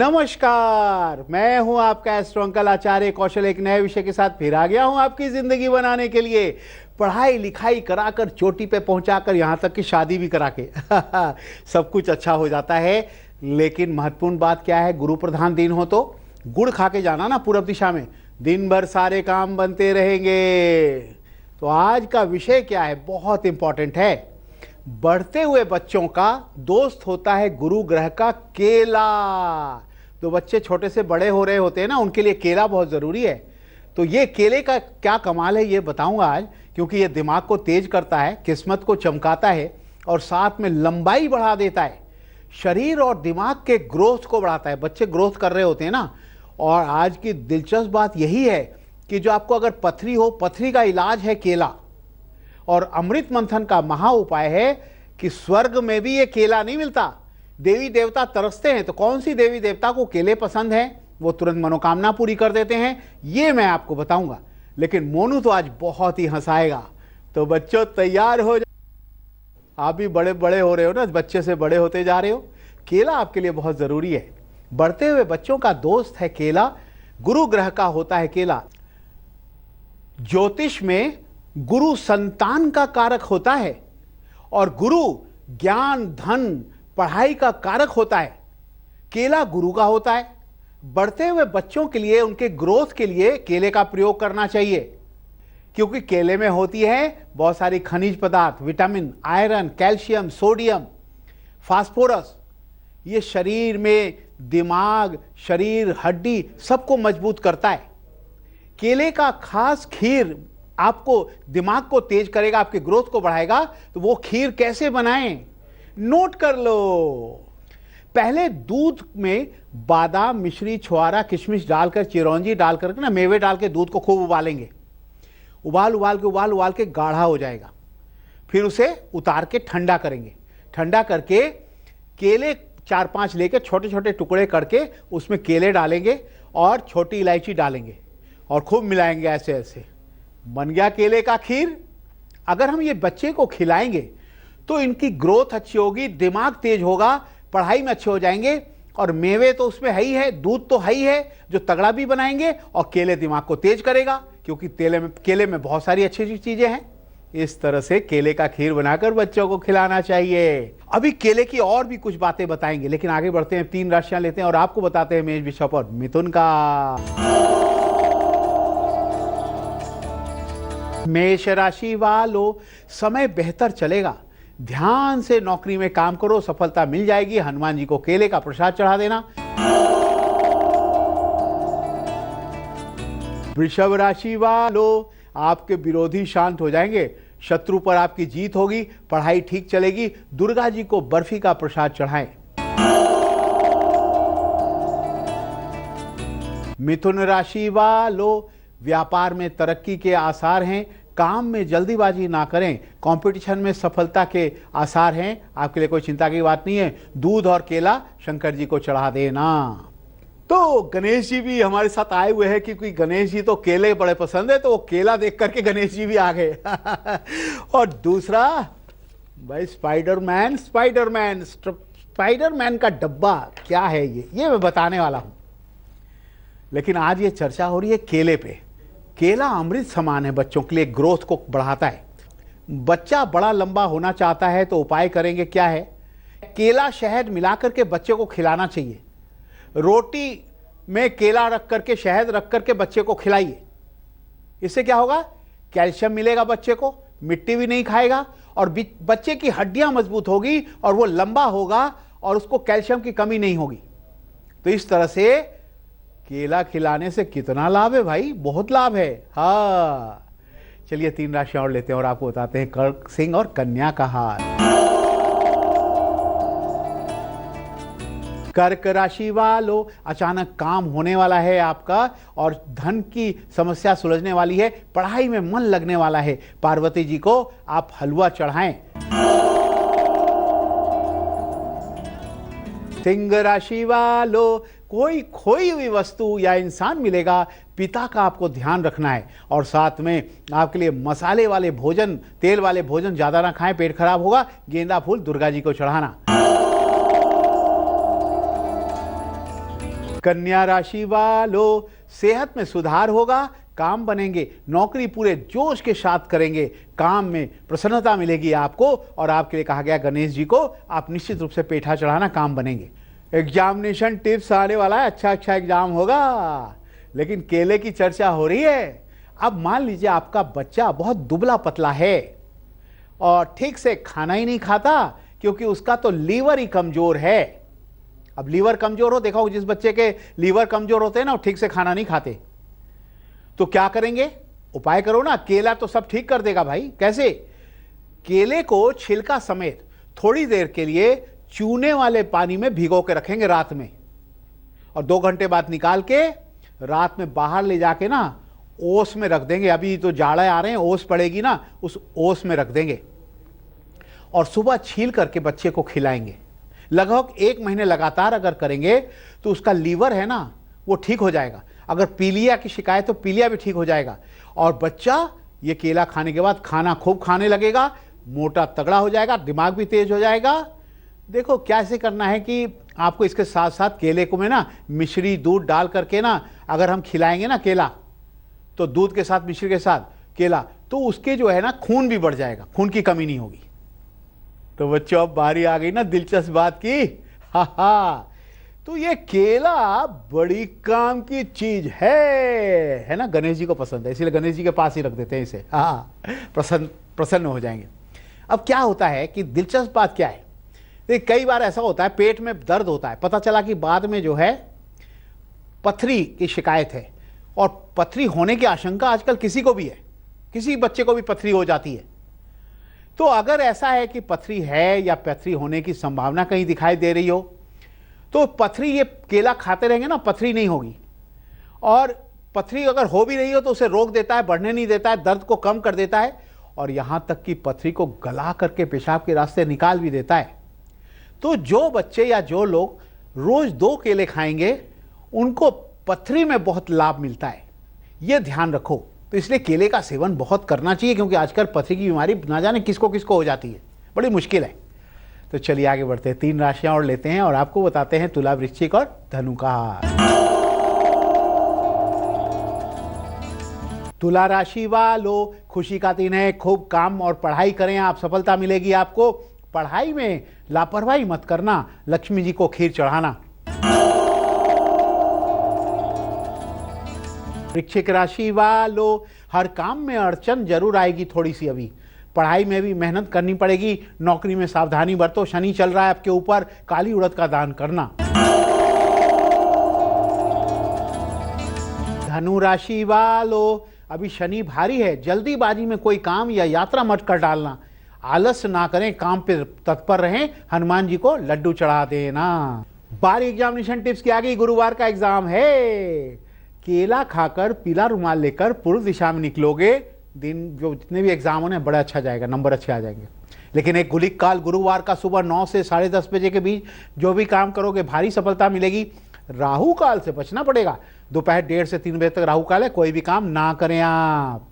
नमस्कार, मैं हूं आपका एस्ट्रो अंकल आचार्य कौशल एक नए विषय के साथ फिर आ गया हूं आपकी जिंदगी बनाने के लिए। पढ़ाई लिखाई कराकर चोटी पे पहुंचाकर यहां तक कि शादी भी करा के सब कुछ अच्छा हो जाता है। लेकिन महत्वपूर्ण बात क्या है, गुरु प्रधान दिन हो तो गुड़ खा के जाना ना पूरब दिशा में, दिन भर सारे काम बनते रहेंगे। तो आज का विषय क्या है, बहुत इंपॉर्टेंट है। बढ़ते हुए बच्चों का दोस्त होता है गुरु ग्रह का केला। तो बच्चे छोटे से बड़े हो रहे होते हैं ना, उनके लिए केला बहुत ज़रूरी है। तो ये केले का क्या कमाल है ये बताऊंगा आज, क्योंकि ये दिमाग को तेज करता है, किस्मत को चमकाता है और साथ में लंबाई बढ़ा देता है, शरीर और दिमाग के ग्रोथ को बढ़ाता है। बच्चे ग्रोथ कर रहे होते हैं ना, और आज की दिलचस्प बात यही है कि जो आपको अगर पथरी हो, पथरी का इलाज है केला। और अमृत मंथन का महा उपाय है कि स्वर्ग में भी ये केला नहीं मिलता, देवी देवता तरसते हैं। तो कौन सी देवी देवता को केले पसंद हैं, वो तुरंत मनोकामना पूरी कर देते हैं, ये मैं आपको बताऊंगा। लेकिन मोनू तो आज बहुत ही हंसाएगा, तो बच्चों तैयार हो जाओ। आप भी बड़े बड़े हो रहे हो ना, बच्चे से बड़े होते जा रहे हो। केला आपके लिए बहुत जरूरी है। बढ़ते हुए बच्चों का दोस्त है केला, गुरु ग्रह का होता है केला। ज्योतिष में गुरु संतान का कारक होता है और गुरु ज्ञान धन पढ़ाई का कारक होता है। केला गुरु का होता है। बढ़ते हुए बच्चों के लिए, उनके ग्रोथ के लिए केले का प्रयोग करना चाहिए, क्योंकि केले में होती है बहुत सारी खनिज पदार्थ, vitamin, iron, calcium, sodium, phosphorus. ये शरीर में दिमाग, शरीर, हड्डी सबको मजबूत करता है। केले का खास खीर आपको दिमाग को तेज करेगा, आपके ग्रोथ को बढ़ाएगा। तो वो खीर कैसे बनाएं, नोट कर लो। पहले दूध में बादाम, मिश्री, छुआरा, किशमिश डालकर, चिरौंजी डालकर ना, मेवे डाल के दूध को खूब उबालेंगे। उबाल के गाढ़ा हो जाएगा। फिर उसे उतार के ठंडा करेंगे। ठंडा करके केले 4-5 लेके छोटे छोटे टुकड़े करके उसमें केले डालेंगे और छोटी इलायची डालेंगे और खूब मिलाएंगे। ऐसे ऐसे बन गया केले का खीर। अगर हम ये बच्चे को खिलाएंगे तो इनकी ग्रोथ अच्छी होगी, दिमाग तेज होगा, पढ़ाई में अच्छे हो जाएंगे। और मेवे तो उसमें है ही है, दूध तो है ही है जो तगड़ा भी बनाएंगे, और केले दिमाग को तेज करेगा, क्योंकि केले में बहुत सारी अच्छी चीजें हैं। इस तरह से केले का खीर बनाकर बच्चों को खिलाना चाहिए। अभी केले की और भी कुछ बातें बताएंगे, लेकिन आगे बढ़ते हैं। 3 राशियां लेते हैं और आपको बताते हैं मेष, वृषभ और मिथुन का। मेष राशि वालों, समय बेहतर चलेगा। ध्यान से नौकरी में काम करो, सफलता मिल जाएगी। हनुमान जी को केले का प्रसाद चढ़ा देना। वृषभ राशि वालों, आपके विरोधी शांत हो जाएंगे, शत्रु पर आपकी जीत होगी, पढ़ाई ठीक चलेगी। दुर्गा जी को बर्फी का प्रसाद चढ़ाएं। मिथुन राशि वालों, व्यापार में तरक्की के आसार हैं। काम में जल्दीबाजी ना करें, कंपटीशन में सफलता के आसार हैं। आपके लिए कोई चिंता की बात नहीं है। दूध और केला शंकर जी को चढ़ा देना। तो गणेश जी भी हमारे साथ आए हुए हैं, क्योंकि गणेश जी तो केले बड़े पसंद है, तो वो केला देख करके गणेश जी भी आ गए। और दूसरा भाई स्पाइडरमैन का डब्बा क्या है ये मैं बताने वाला हूं। लेकिन आज ये चर्चा हो रही है केले पे। केला अमृत समान है, बच्चों के लिए ग्रोथ को बढ़ाता है। बच्चा बड़ा लंबा होना चाहता है तो उपाय करेंगे क्या है, केला शहद मिलाकर के बच्चे को खिलाना चाहिए। रोटी में केला रख करके, शहद रख करके बच्चे को खिलाइए। इससे क्या होगा, कैल्शियम मिलेगा बच्चे को, मिट्टी भी नहीं खाएगा और बच्चे की हड्डियां मजबूत होगी और वो लंबा होगा और उसको कैल्शियम की कमी नहीं होगी। तो इस तरह से केला खिलाने से कितना लाभ है भाई, बहुत लाभ है। हाँ, चलिए 3 राशियां और लेते हैं और आपको बताते हैं कर्क, सिंह और कन्या का हाल। कर्क राशि वालों, अचानक काम होने वाला है आपका और धन की समस्या सुलझने वाली है। पढ़ाई में मन लगने वाला है। पार्वती जी को आप हलवा चढ़ाएं। सिंह राशि वालों, कोई खोई हुई वस्तु या इंसान मिलेगा, पिता का आपको ध्यान रखना है। और साथ में आपके लिए मसाले वाले भोजन, तेल वाले भोजन ज्यादा ना खाएं, पेट खराब होगा। गेंदा फूल दुर्गा जी को चढ़ाना। कन्या राशि वालों, सेहत में सुधार होगा, काम बनेंगे, नौकरी पूरे जोश के साथ करेंगे, काम में प्रसन्नता मिलेगी आपको। और आपके लिए कहा गया गणेश जी को आप निश्चित रूप से पेठा चढ़ाना, काम बनेंगे। एग्जामिनेशन टिप्स आने वाला है, अच्छा एग्जाम होगा। लेकिन केले की चर्चा हो रही है। अब मान लीजिए आपका बच्चा बहुत दुबला पतला है और ठीक से खाना ही नहीं खाता क्योंकि उसका तो लीवर ही कमजोर है। अब लीवर कमजोर हो, देखो जिस बच्चे के लीवर कमजोर होते हैं ना, वो ठीक से खाना नहीं खाते, तो क्या करेंगे? उपाय करो ना, केला तो सब ठीक कर देगा भाई। कैसे? केले को छिलका समेत थोड़ी देर के लिए चूने वाले पानी में भिगो के रखेंगे रात में, और 2 घंटे बाद निकाल के रात में बाहर ले जाके ना ओस में रख देंगे। अभी तो जाड़े आ रहे हैं, ओस पड़ेगी ना, उस ओस में रख देंगे और सुबह छील करके बच्चे को खिलाएंगे। लगभग 1 महीने लगातार अगर करेंगे तो उसका लीवर है ना वो ठीक हो जाएगा। अगर पीलिया की शिकायत तो पीलिया भी ठीक हो जाएगा और बच्चा ये केला खाने के बाद खाना खूब खाने लगेगा, मोटा तगड़ा हो जाएगा, दिमाग भी तेज हो जाएगा। देखो कैसे करना है कि आपको इसके साथ साथ केले को में ना मिश्री दूध डाल करके ना अगर हम खिलाएंगे ना केला, तो दूध के साथ मिश्री के साथ केला, तो उसके जो है ना खून भी बढ़ जाएगा, खून की कमी नहीं होगी। तो बच्चों अब बारी आ गई ना दिलचस्प बात की। हा, तो ये केला बड़ी काम की चीज है ना। गणेश जी को पसंद है, इसलिए गणेश जी के पास ही रख देते हैं इसे। हाँ, प्रसन्न हो जाएंगे। अब क्या होता है कि दिलचस्प बात क्या है, देखिए कई बार ऐसा होता है पेट में दर्द होता है, पता चला कि बाद में जो है पथरी की शिकायत है, और पथरी होने की आशंका आजकल किसी को भी है, किसी बच्चे को भी पथरी हो जाती है। तो अगर ऐसा है कि पथरी है या पथरी होने की संभावना कहीं दिखाई दे रही हो, तो पथरी, ये केला खाते रहेंगे ना पथरी नहीं होगी। और पथरी अगर हो भी रही हो तो उसे रोक देता है, बढ़ने नहीं देता है, दर्द को कम कर देता है, और यहां तक कि पथरी को गला करके पेशाब के रास्ते निकाल भी देता है। तो जो बच्चे या जो लोग रोज 2 केले खाएंगे उनको पथरी में बहुत लाभ मिलता है, यह ध्यान रखो। तो इसलिए केले का सेवन बहुत करना चाहिए, क्योंकि आजकल पथरी की बीमारी ना जाने किसको किसको हो जाती है, बड़ी मुश्किल है। तो चलिए आगे बढ़ते हैं, 3 राशियां और लेते हैं और आपको बताते हैं तुला, वृश्चिक और धनु का हाल। तुला राशि वालों, खुशी का दिन है, खूब काम और पढ़ाई करें आप, सफलता मिलेगी आपको। पढ़ाई में लापरवाही मत करना, लक्ष्मी जी को खीर चढ़ाना। वृश्चिक राशि वालों, हर काम में अड़चन जरूर आएगी थोड़ी सी, अभी पढ़ाई में भी मेहनत करनी पड़ेगी, नौकरी में सावधानी बरतो, शनि चल रहा है आपके ऊपर, काली उड़द का दान करना। धनु राशि वालों, अभी शनि भारी है, जल्दीबाजी में कोई काम या यात्रा मत कर डालना, आलस्य ना करें, काम पे तत्पर रहें, हनुमान जी को लड्डू चढ़ा देना। बारी एग्जामिनेशन टिप्स की आ गई, गुरुवार का एग्जाम है। केला खाकर पीला रुमाल लेकर पूर्व दिशा में निकलोगे, दिन जो जितने भी एग्जाम होने बड़ा अच्छा जाएगा, नंबर अच्छे आ जाएंगे। लेकिन एक गुलिक काल गुरुवार का सुबह 9 से 10:30 बजे के बीच जो भी काम करोगे भारी सफलता मिलेगी। राहु काल से बचना पड़ेगा, दोपहर 1:30 से 3 बजे तक राहु काल है, कोई भी काम ना करें आप।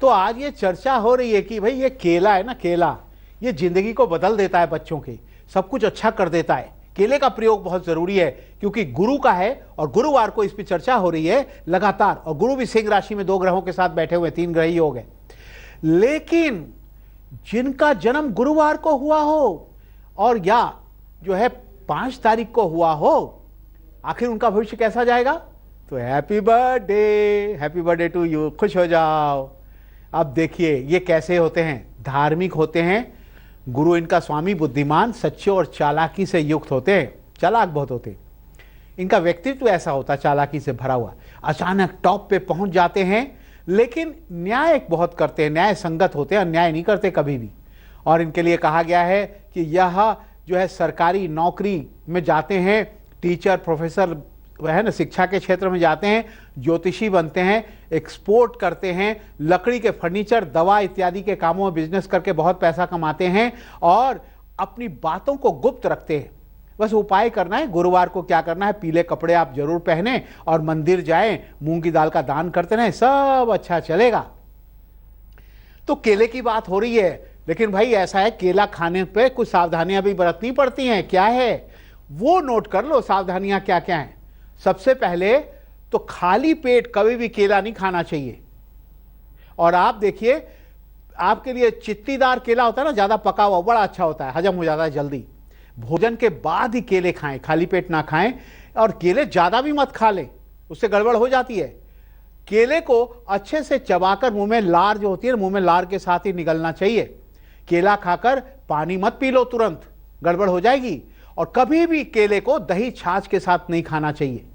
तो आज ये चर्चा हो रही है कि भाई ये केला है ना, केला ये जिंदगी को बदल देता है, बच्चों के सब कुछ अच्छा कर देता है। केले का प्रयोग बहुत जरूरी है क्योंकि गुरु का है और गुरुवार को इस पर चर्चा हो रही है लगातार, और गुरु भी सिंह राशि में 2 ग्रहों के साथ बैठे हुए, 3 ग्रह ही हो गए। लेकिन जिनका जन्म गुरुवार को हुआ हो और या जो है 5 तारीख को हुआ हो, आखिर उनका भविष्य कैसा जाएगा? तो हैप्पी बर्थडे टू यू, खुश हो जाओ। अब देखिए ये कैसे होते हैं, धार्मिक होते हैं, गुरु इनका स्वामी बुद्धिमान, सच्चे और चालाकी से युक्त होते हैं, चालाक बहुत होते हैं। इनका व्यक्तित्व ऐसा होता है चालाकी से भरा हुआ, अचानक टॉप पे पहुंच जाते हैं, लेकिन न्याय बहुत करते हैं, न्याय संगत होते हैं, अन्याय नहीं करते कभी भी। और इनके लिए कहा गया है कि यह जो है सरकारी नौकरी में जाते हैं, टीचर प्रोफेसर है ना, शिक्षा के क्षेत्र में जाते हैं, ज्योतिषी बनते हैं, एक्सपोर्ट करते हैं, लकड़ी के फर्नीचर, दवा इत्यादि के कामों में बिजनेस करके बहुत पैसा कमाते हैं और अपनी बातों को गुप्त रखते हैं। बस उपाय करना है, गुरुवार को क्या करना है, पीले कपड़े आप जरूर पहने और मंदिर जाएं, मूंग की दाल का दान करते रहें, सब अच्छा चलेगा। तो केले की बात हो रही है, लेकिन भाई ऐसा है केला खाने पे कुछ सावधानियां भी बरतनी पड़ती हैं। क्या है वो नोट कर लो, सावधानियां क्या क्या हैं। सबसे पहले तो खाली पेट कभी भी केला नहीं खाना चाहिए। और आप देखिए, आपके लिए चित्तीदार केला होता है ना, ज्यादा पका हुआ, बड़ा अच्छा होता है, हजम हो जाता है जल्दी। भोजन के बाद ही केले खाएं, खाली पेट ना खाएं। और केले ज्यादा भी मत खा लें, उससे गड़बड़ हो जाती है। केले को अच्छे से चबाकर मुंह में लार जो होती है, मुंह में लार के साथ ही निगलना चाहिए। केला खाकर पानी मत पी लो, तुरंत गड़बड़ हो जाएगी। और कभी भी केले को दही छाछ के साथ नहीं खाना चाहिए।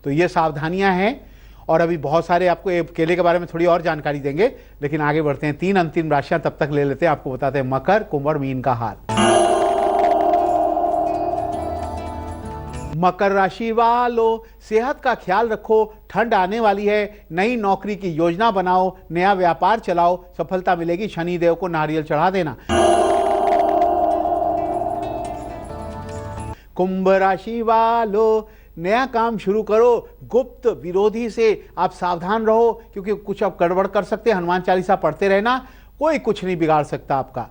तो ये सावधानियां हैं। और अभी बहुत सारे आपको केले के बारे में थोड़ी और जानकारी देंगे, लेकिन आगे बढ़ते हैं। 3 अंतिम राशियां तब तक ले लेते हैं, आपको बताते हैं मकर, कुंभ और मीन का हाल। मकर राशि वालों, सेहत का ख्याल रखो, ठंड आने वाली है, नई नौकरी की योजना बनाओ, नया व्यापार चलाओ, सफलता मिलेगी। शनिदेव को नारियल चढ़ा देना। कुंभ राशि वालों, नया काम शुरू करो, गुप्त विरोधी से आप सावधान रहो, क्योंकि कुछ आप गड़बड़ कर सकते हैं। हनुमान चालीसा पढ़ते रहना, कोई कुछ नहीं बिगाड़ सकता आपका।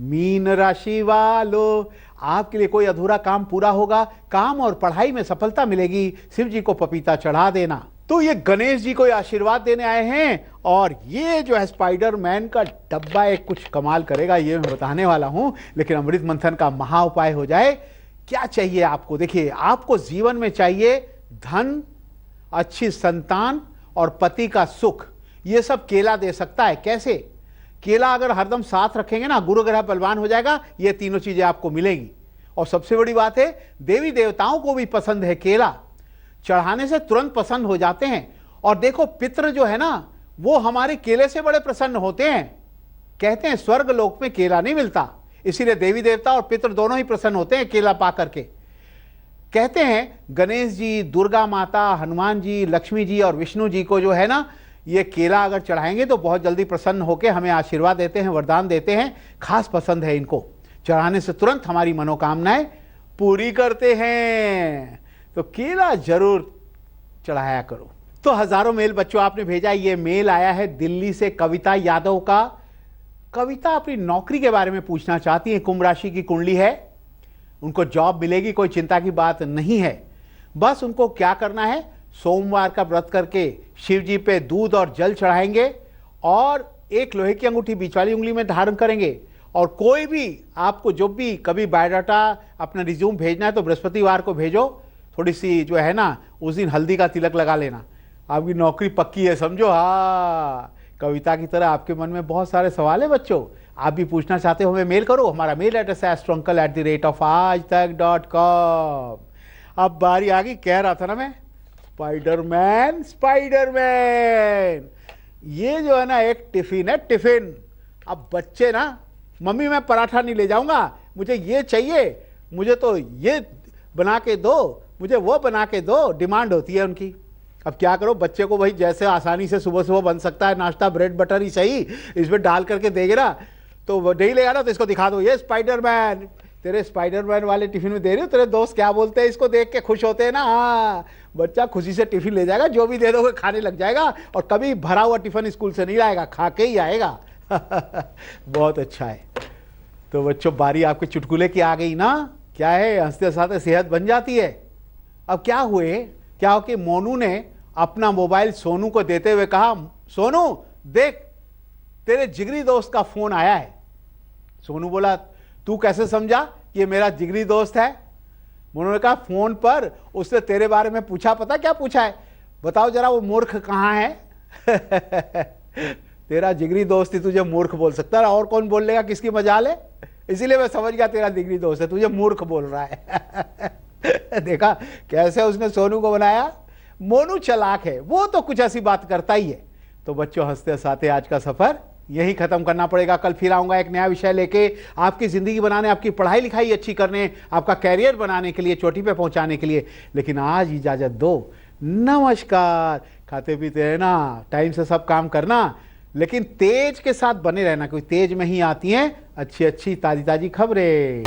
मीन राशि वालों, आपके लिए कोई अधूरा काम पूरा होगा, काम और पढ़ाई में सफलता मिलेगी। शिव जी को पपीता चढ़ा देना। तो ये गणेश जी को आशीर्वाद देने आए हैं। और ये जो है स्पाइडरमैन का डब्बा एक कुछ कमाल करेगा, ये मैं बताने वाला हूं। लेकिन अमृत मंथन का महा उपाय हो जाए। क्या चाहिए आपको? देखिए, आपको जीवन में चाहिए धन, अच्छी संतान और पति का सुख। ये सब केला दे सकता है। कैसे? केला अगर हरदम साथ रखेंगे ना, गुरु ग्रह बलवान हो जाएगा। ये तीनों चीजें आपको मिलेगी। और सबसे बड़ी बात है, देवी देवताओं को भी पसंद है केला, चढ़ाने से तुरंत पसंद हो जाते हैं। और देखो, पितृ जो है ना, वो हमारे केले से बड़े प्रसन्न होते हैं। कहते हैं स्वर्ग लोक में केला नहीं मिलता, इसीलिए देवी देवता और पितृ दोनों ही प्रसन्न होते हैं केला पा करके। कहते हैं गणेश जी, दुर्गा माता, हनुमान जी, लक्ष्मी जी और विष्णु जी को जो है ना, ये केला अगर चढ़ाएंगे तो बहुत जल्दी प्रसन्न होकर हमें आशीर्वाद देते हैं, वरदान देते हैं। खास पसंद है इनको, चढ़ाने से तुरंत हमारी मनोकामनाएं पूरी करते हैं। तो केला जरूर चढ़ाया करो। तो हजारों मेल बच्चों आपने भेजा। ये मेल आया है दिल्ली से कविता यादव का। कविता अपनी नौकरी के बारे में पूछना चाहती है। कुंभ राशि की कुंडली है, उनको जॉब मिलेगी, कोई चिंता की बात नहीं है। बस उनको क्या करना है, सोमवार का व्रत करके शिव जी पे दूध और जल चढ़ाएंगे और एक लोहे की अंगूठी बीच वाली उंगली में धारण करेंगे। और कोई भी आपको जो भी कभी बायोडाटा अपना रिज्यूम भेजना है तो बृहस्पतिवार को भेजो। थोड़ी सी जो है ना, उस दिन हल्दी का तिलक लगा लेना, आपकी नौकरी पक्की है समझो। हाँ, कविता की तरह आपके मन में बहुत सारे सवाल है बच्चों, आप भी पूछना चाहते हो, हमें मेल करो। हमारा मेल एड्रेस है astrouncle@aajtak.com। अब बारी आ गई, कह रहा था ना मैं, स्पाइडरमैन। स्पाइडरमैन ये जो है ना, एक टिफिन है, टिफिन। अब बच्चे ना, मम्मी मैं पराठा नहीं ले जाऊंगा, मुझे ये चाहिए, मुझे तो ये बना के दो, मुझे वो बना के दो, डिमांड होती है उनकी। अब क्या करो, बच्चे को भाई जैसे आसानी से सुबह सुबह बन सकता है नाश्ता, ब्रेड बटर ही सही, इसमें डाल करके देंगे ना, तो वो नहीं लेगा ना, तो इसको दिखा दो, ये स्पाइडरमैन, तेरे स्पाइडरमैन वाले टिफिन में दे रही हो, तेरे दोस्त क्या बोलते हैं, इसको देख के खुश होते हैं ना। हाँ, बच्चा खुशी से टिफिन ले जाएगा, जो भी दे दोगे खाने लग जाएगा। और कभी भरा हुआ टिफिन स्कूल से नहीं लाएगा, खा के ही आएगा। बहुत अच्छा है। तो बच्चों, बारी आपके चुटकुले की आ गई ना। क्या है, हंसते हंसाते सेहत बन जाती है। अब क्या हो कि मोनू ने अपना मोबाइल सोनू को देते हुए कहा, सोनू देख, तेरे जिगरी दोस्त का फोन आया है। सोनू बोला, तू कैसे समझा ये मेरा जिगरी दोस्त है? मोनू ने कहा, फोन पर उसने तेरे बारे में पूछा, पता क्या पूछा है? बताओ जरा वो मूर्ख कहाँ है? तेरा जिगरी दोस्त ही तुझे मूर्ख बोल सकता है, और कौन बोल लेगा, किसकी मजाल है? इसीलिए मैं समझ गया तेरा जिगरी दोस्त है, तुझे मूर्ख बोल रहा है। देखा कैसे उसने सोनू को बनाया। मोनू चालाक है, वो तो कुछ ऐसी बात करता ही है। तो बच्चों, हंसते हंसाते आज का सफर यही खत्म करना पड़ेगा। कल फिर आऊंगा एक नया विषय लेके, आपकी जिंदगी बनाने, आपकी पढ़ाई लिखाई अच्छी करने, आपका कैरियर बनाने के लिए, चोटी पे पहुंचाने के लिए। लेकिन आज इजाजत दो, नमस्कार। खाते पीते रहना, टाइम से सब काम करना, लेकिन तेज के साथ बने रहना, क्योंकि तेज में ही आती हैं अच्छी अच्छी ताजी ताजी खबरें।